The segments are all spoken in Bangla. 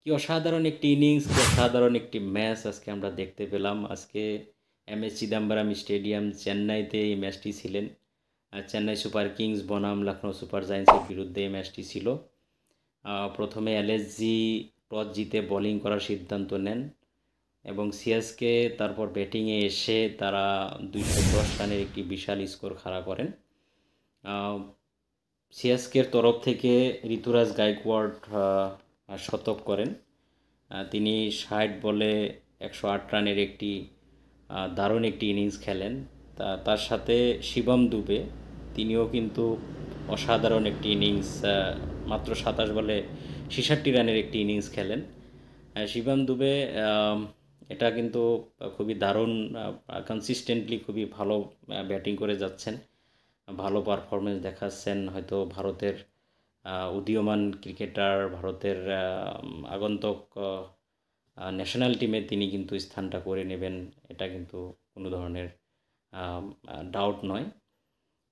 কি অসাধারণ একটি ইনিংস, কি অসাধারণ একটি ম্যাচ আজকে আমরা দেখতে পেলাম। আজকে এমএ চিদাম্বরম স্টেডিয়াম চেন্নাইতে এই ম্যাচটি ছিলেন। চেন্নাই সুপার কিংস বনাম লখনৌ সুপার জায়ান্টসের বিরুদ্ধে এই ম্যাচটি ছিল। প্রথমে এলএসজি টস জিতে বোলিং করার সিদ্ধান্ত নেন এবং সিএসকে তারপর ব্যাটিংয়ে এসে তারা 210 রানের একটি বিশাল স্কোর খাড়া করেন। সিএসকের তরফ থেকে ঋতুরাজ গায়কোয়াড় শতক করেন। তিনি 60 বলে 108 রানের একটি দারুণ একটি ইনিংস খেলেন। তার সাথে শিবম দুবে তিনিও কিন্তু অসাধারণ একটি ইনিংস, মাত্র 27 বলে 66 রানের একটি ইনিংস খেলেন। শিবম দুবে এটা কিন্তু খুবই দারুণ, কনসিস্টেন্টলি খুবই ভালো ব্যাটিং করে যাচ্ছেন, ভালো পারফরমেন্স দেখাচ্ছেন। হয়তো ভারতের উদীয়মান ক্রিকেটার, ভারতের আগন্তুক ন্যাশনাল টিমে তিনি কিন্তু স্থানটা করে নেবেন, এটা কিন্তু কোনো ধরনের ডাউট নয়।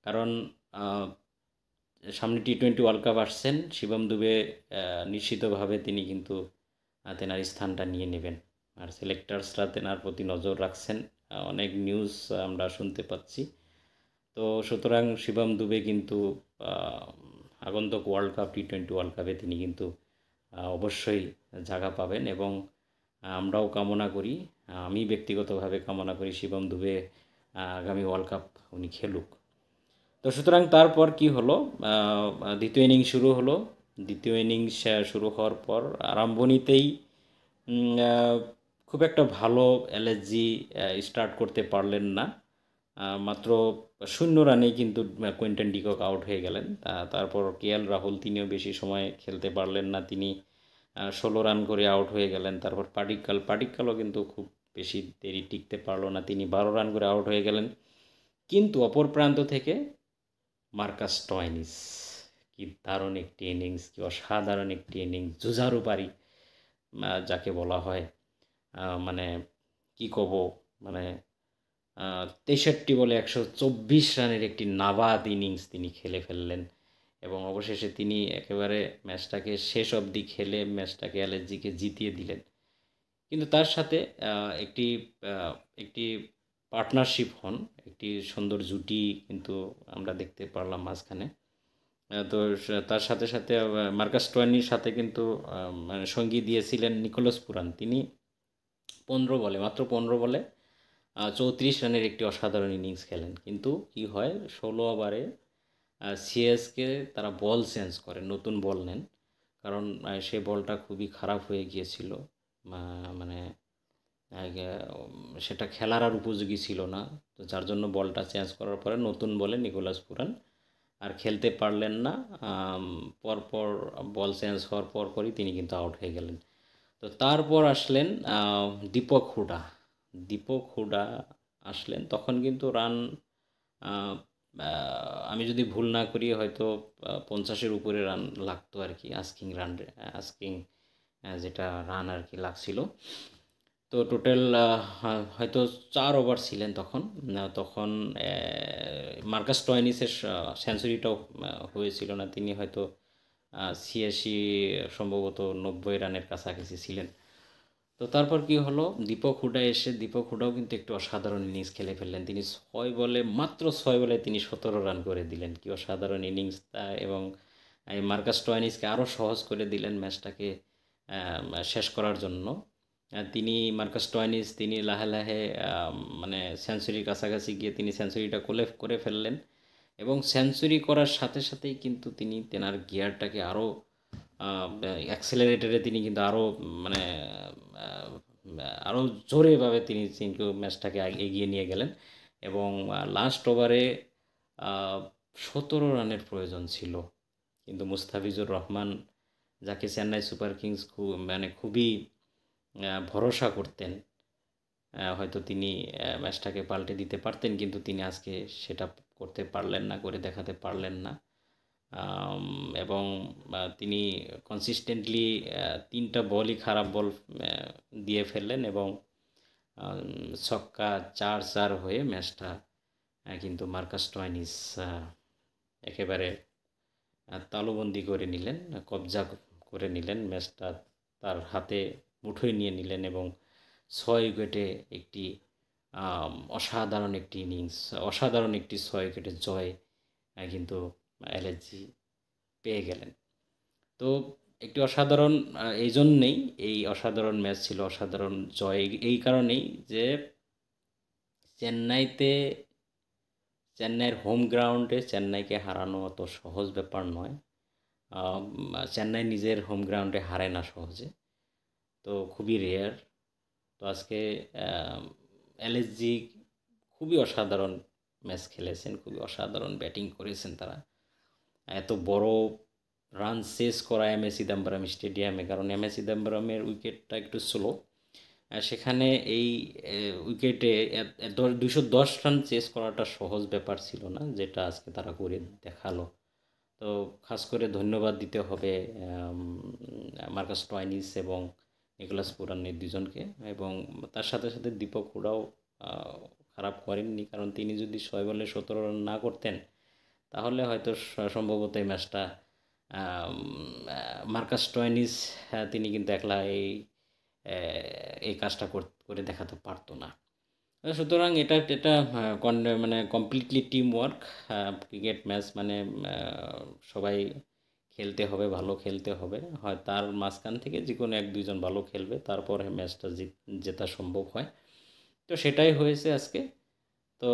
কারণ সামনে টি-20 ওয়ার্ল্ড কাপ আসছেন, শিবম দুবে নিশ্চিতভাবে তিনি কিন্তু তেনার স্থানটা নিয়ে নেবেন। আর সিলেক্টার্সরা তেনার প্রতি নজর রাখছেন, অনেক নিউজ আমরা শুনতে পাচ্ছি। তো সুতরাং শিবম দুবে কিন্তু আগন্তুক ওয়ার্ল্ড কাপ টি-20 ওয়ার্ল্ড কাপে তিনি কিন্তু অবশ্যই জায়গা পাবেন এবং আমরাও কামনা করি, আমি ব্যক্তিগতভাবে কামনা করি শিবম দুবে আগামী ওয়ার্ল্ড কাপ উনি খেলুক। তো সুতরাং তারপর কি হলো, দ্বিতীয় ইনিংস শুরু হলো। দ্বিতীয় ইনিংস শুরু হওয়ার পর আরম্ভণিতেই খুব একটা ভালো এলএসজি স্টার্ট করতে পারলেন না। মাত্র 0 রানেই কিন্তু কুইন্টন ডিকক আউট হয়ে গেলেন। তারপর কেএল রাহুল তিনিও বেশি সময় খেলতে পারলেন না, তিনি 16 রান করে আউট হয়ে গেলেন। তারপর পাডিক্কালও কিন্তু খুব বেশি দেরি টিকতে পারলো না, তিনি 12 রান করে আউট হয়ে গেলেন। কিন্তু অপর প্রান্ত থেকে মার্কাস স্টয়নিস, কি দারুণ একটি ইনিংস, কি অসাধারণ একটি ইনিংস, জুঝারু পারি যাকে বলা হয়। মানে কি কব, মানে 63 বলে 124 রানের একটি নাবাদ ইনিংস তিনি খেলে ফেললেন এবং অবশেষে তিনি একেবারে ম্যাচটাকে শেষ অবধি খেলে ম্যাচটাকে এলএসজিকে জিতিয়ে দিলেন। কিন্তু তার সাথে একটি একটি পার্টনারশিপ হন, একটি সুন্দর জুটি কিন্তু আমরা দেখতে পারলাম মাঝখানে। তো তার সাথে সাথে মার্কাস স্টয়নির সাথে কিন্তু মানে সঙ্গী দিয়েছিলেন নিকোলাস পুরান। তিনি 15 বলে, মাত্র 15 বলে 34 রানের একটি অসাধারণ ইনিংস খেলেন। কিন্তু কি হয়, 16 ওভারে সিএসকে তারা বল চেঞ্জ করে, নতুন বল নেন। কারণ সে বলটা খুবই খারাপ হয়ে গিয়েছিল, মানে সেটা খেলার আর উপযোগী ছিল না। তো যার জন্য বলটা চেঞ্জ করার পরে নতুন বলে নিকোলাস পুরান আর খেলতে পারলেন না। পরপর বল চেঞ্জ হওয়ার পরপরই তিনি কিন্তু আউট হয়ে গেলেন। তো তারপর আসলেন দীপক হুডা। দীপক হুডা আসলেন, তখন কিন্তু রান, আমি যদি ভুল না করি হয়তো 50-এর উপরে রান লাগতো আর কি, আস্কিং যেটা রান আর কি লাগছিল। তো টোটাল হয়তো 4 ওভার ছিলেন তখন। তখন মার্কাস স্টয়নিসের সেঞ্চুরিটাও হয়েছিল না, তিনি হয়তো 86 সম্ভবত 90 রানের কাছাকাছি ছিলেন। তো তারপর কি হলো, দীপক হুডা এসে, দীপক হুডাও কিন্তু একটু অসাধারণ ইনিংস খেলে ফেললেন। তিনি 6 বলে, মাত্র 6 বলে তিনি 17 রান করে দিলেন, কি অসাধারণ ইনিংস। এবং এই মার্কাস স্টয়নিসকে আরও সহজ করে দিলেন ম্যাচটাকে শেষ করার জন্য। মার্কাস স্টয়নিস তিনি লাহে লাহে মানে সেঞ্চুরির কাছাকাছি গিয়ে তিনি সেঞ্চুরিটা করে ফেললেন এবং সেঞ্চুরি করার সাথে সাথেই কিন্তু তিনি তেনার গিয়ারটাকে আরও অ্যাক্সেলারেটরে তিনি কিন্তু আরও মানে আরও জোরেভাবে তিনি কিন্তু ম্যাচটাকে এগিয়ে নিয়ে গেলেন এবং লাস্ট ওভারে 17 রানের প্রয়োজন ছিল। কিন্তু মুস্তাফিজুর রহমান, যাকে চেন্নাই সুপার কিংস খুবই ভরসা করতেন, হয়তো তিনি ম্যাচটাকে পাল্টে দিতে পারতেন, কিন্তু তিনি আজকে সেটা করতে পারলেন না, করে দেখাতে পারলেন না। এবং তিনি কনসিস্টেন্টলি 3টা বলই খারাপ বল দিয়ে ফেললেন এবং ছক্কা 4-4 হয়ে ম্যাচটা কিন্তু মার্কাস স্টয়নিস একেবারে তালুবন্দি করে নিলেন, কবজা করে নিলেন ম্যাচটা। তার হাতে মুঠোয় নিয়ে নিলেন এবং 6 উইকেটে একটি অসাধারণ একটি ইনিংস, অসাধারণ একটি 6 উইকেটের জয় কিন্তু এলএসজি পেয়ে গেলেন। তো একটি অসাধারণ এই জন্যেই এই অসাধারণ ম্যাচ ছিল, অসাধারণ জয় এই কারণেই যে চেন্নাইতে চেন্নাইয়ের হোম গ্রাউন্ডে চেন্নাইকে হারানো অত সহজ ব্যাপার নয়। চেন্নাই নিজের হোম গ্রাউন্ডে হারায় না সহজে, তো খুবই রেয়ার। তো আজকে এলএসজি খুবই অসাধারণ ম্যাচ খেলেছেন, খুবই অসাধারণ ব্যাটিং করেছেন তারা। এত বড় রান চেস করা এমএ চিদাম্বরম স্টেডিয়ামে, কারণ এমএ চিদাম্বরমের উইকেটটা একটু স্লো, সেখানে এই উইকেটে 210 রান চেস করাটা সহজ ব্যাপার ছিল না, যেটা আজকে তারা করে দেখালো। তো খাস করে ধন্যবাদ দিতে হবে মার্কাস স্টয়নিস এবং নিকোলাস পুরানের দুজনকে, এবং তার সাথে সাথে দীপক হুডাও খারাপ করেননি, কারণ তিনি যদি 6 বলে 17 রান না করতেন তাহলে হয়তো সম্ভবত এই ম্যাচটা মার্কাস স্টয়নিস তিনি কিন্তু একলা এই কাজটা করে দেখাতে পারতো না। সুতরাং এটা এটা মানে completely team work. Cricket match মানে সবাই খেলতে হবে, ভালো খেলতে হবে, হয় তার মাঝখান থেকে যে কোনো 1-2 জন ভালো খেলবে, তারপরে ম্যাচটা জেতা সম্ভব হয়। তো সেটাই হয়েছে আজকে। তো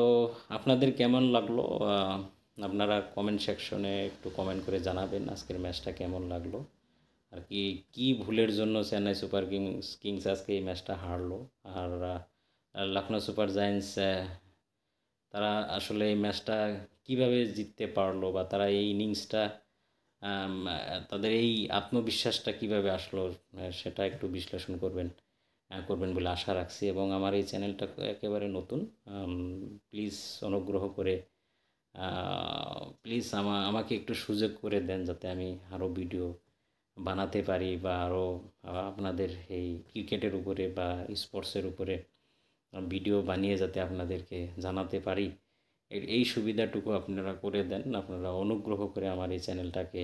আপনাদের কেমন লাগলো আপনারা কমেন্ট সেকশনে একটু কমেন্ট করে জানাবেন আজকের ম্যাচটা কেমন লাগলো, আর কি ভুলের জন্য চেন্নাই সুপার কিংস আজকে এই ম্যাচটা হারলো, আর লখনৌ সুপার জায়ান্টস তারা আসলে এই ম্যাচটা কীভাবে জিততে পারলো, বা তারা এই ইনিংসটা তাদের এই আত্মবিশ্বাসটা কিভাবে আসলো, সেটা একটু বিশ্লেষণ করবেন বলে আশা রাখছি। এবং আমার এই চ্যানেলটা একেবারে নতুন, প্লিজ অনুগ্রহ করে প্লিজ আমাকে একটু সুযোগ করে দেন, যাতে আমি আরও ভিডিও বানাতে পারি, বা আরও আপনাদের এই ক্রিকেটের উপরে বা স্পোর্টসের উপরে ভিডিও বানিয়ে যাতে আপনাদেরকে জানাতে পারি, এই সুবিধাটুকু আপনারা করে দেন। আপনারা অনুগ্রহ করে আমার এই চ্যানেলটাকে